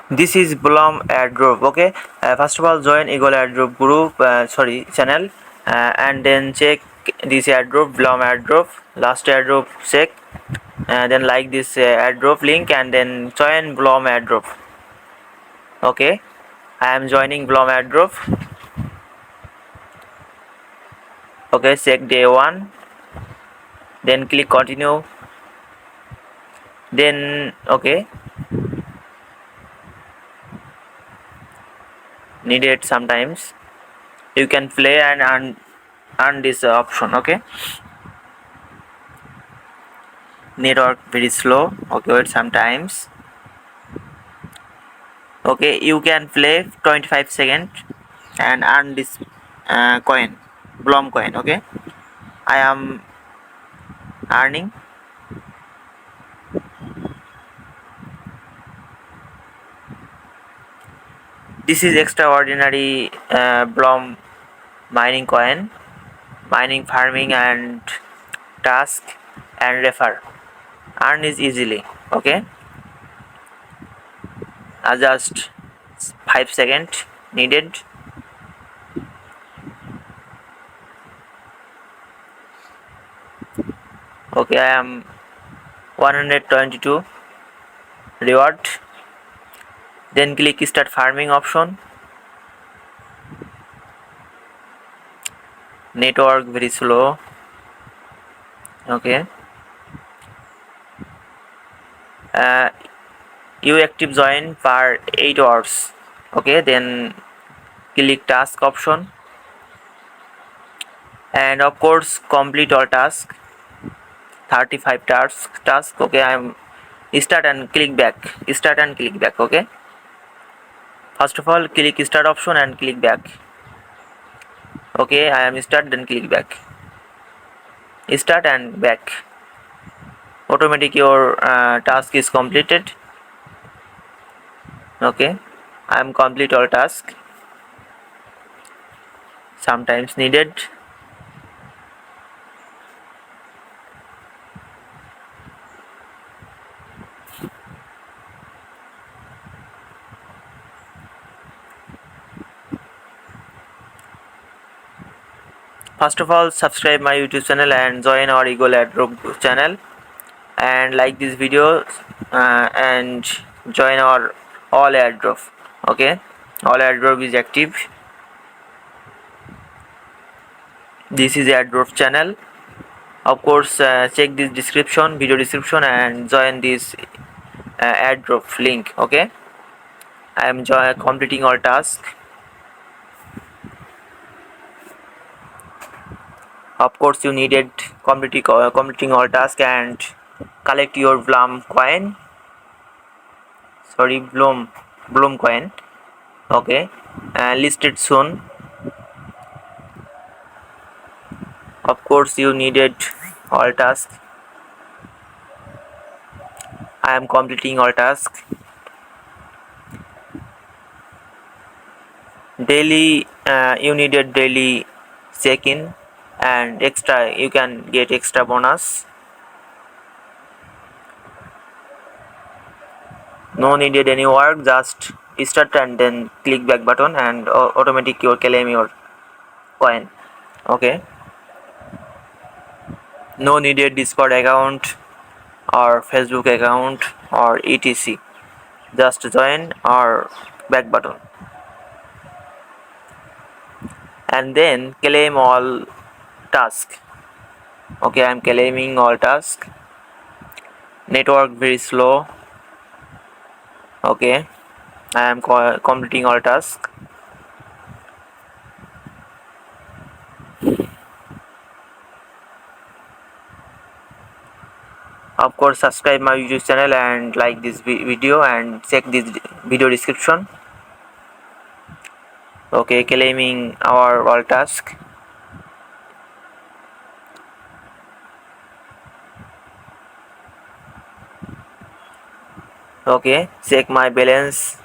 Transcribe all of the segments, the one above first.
This is Blum Airdrop. Okay, first of all, join Eagle Airdrop group, channel, and then check this airdrop, Blum Airdrop. Last airdrop check, then like this airdrop link, and then join Blum Airdrop. Okay, I am joining Blum Airdrop. Okay, check day 1, then click continue. Then okay, needed sometimes. You can play and earn this option. Okay, network very slow. Okay, wait sometimes. Okay, you can play 25 seconds and earn this coin, Blum coin. Okay, I am earning. This is extraordinary Blum mining coin, mining, farming, and task and refer. Earn is easily. Okay, just 5 seconds needed. Okay, I am 122 reward. Then click start farming option. Network very slow. Okay, you active join for 8 hours. Okay, then click task option, and of course complete all task, 35 task. Okay, I am start and click back, start and click back. Okay, first of all click start option and click back. Okay, I am start, then click back, start and back. Automatic your task is completed. Okay, I am complete all task. Sometimes needed. First of all, subscribe my YouTube channel and join our Eagle Airdrop channel, and like this video, and join our all airdrop. Okay, all airdrop is active. This is airdrop channel. Of course, check this description, video description, and join this airdrop link. Okay, I am completing all task. Of course, you needed completing all task and collect your Blum coin. Sorry, Blum coin. Okay, listed soon. Of course, you needed all task. I am completing all task. Daily, you needed daily check-in, and extra you can get extra bonus. No needed any work, just start and then click back button, and automatic you claim your coin. Okay, no needed Discord account or Facebook account or etc. Just join or back button, and then claim all task. Okay, I am claiming all task. Network very slow. Okay, I am completing all task. Of course, subscribe my YouTube channel and like this video and check this video description. Okay, claiming our all task. Okay, check my balance.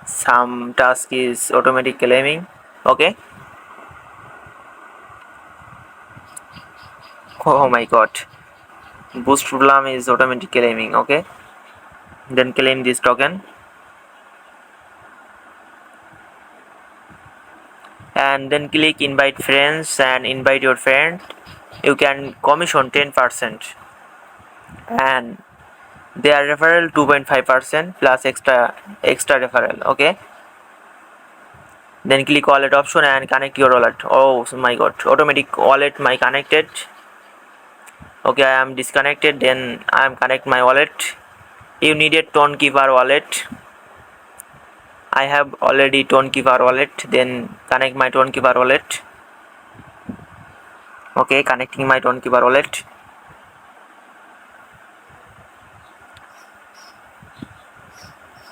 some task is automatic claiming. Okay. Oh my god, boost Blum is automatic claiming. Okay, then claim this token and then click invite friends and invite your friend. You can commission 10% and their referral 2.5% plus extra referral. Okay, then click wallet option and connect your wallet. Oh my god, automatic wallet my connected. Okay, I am disconnected, then I am connect my wallet. You needed Tonekeeper wallet. I have already Tonekeeper wallet, then connect my Tonekeeper wallet. Okay, connecting my Tonekeeper wallet.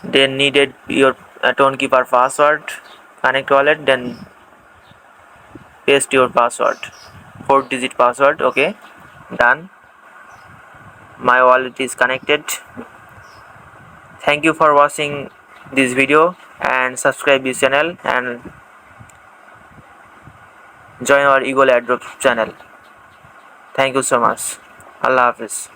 Then needed your Tonekeeper password. Connect wallet, then paste your password, 4-digit password. Okay, done. My wallet is connected. Thank you for watching this video and subscribe this channel and join our Eagle Airdrop channel. Thank you so much. Allah Hafiz.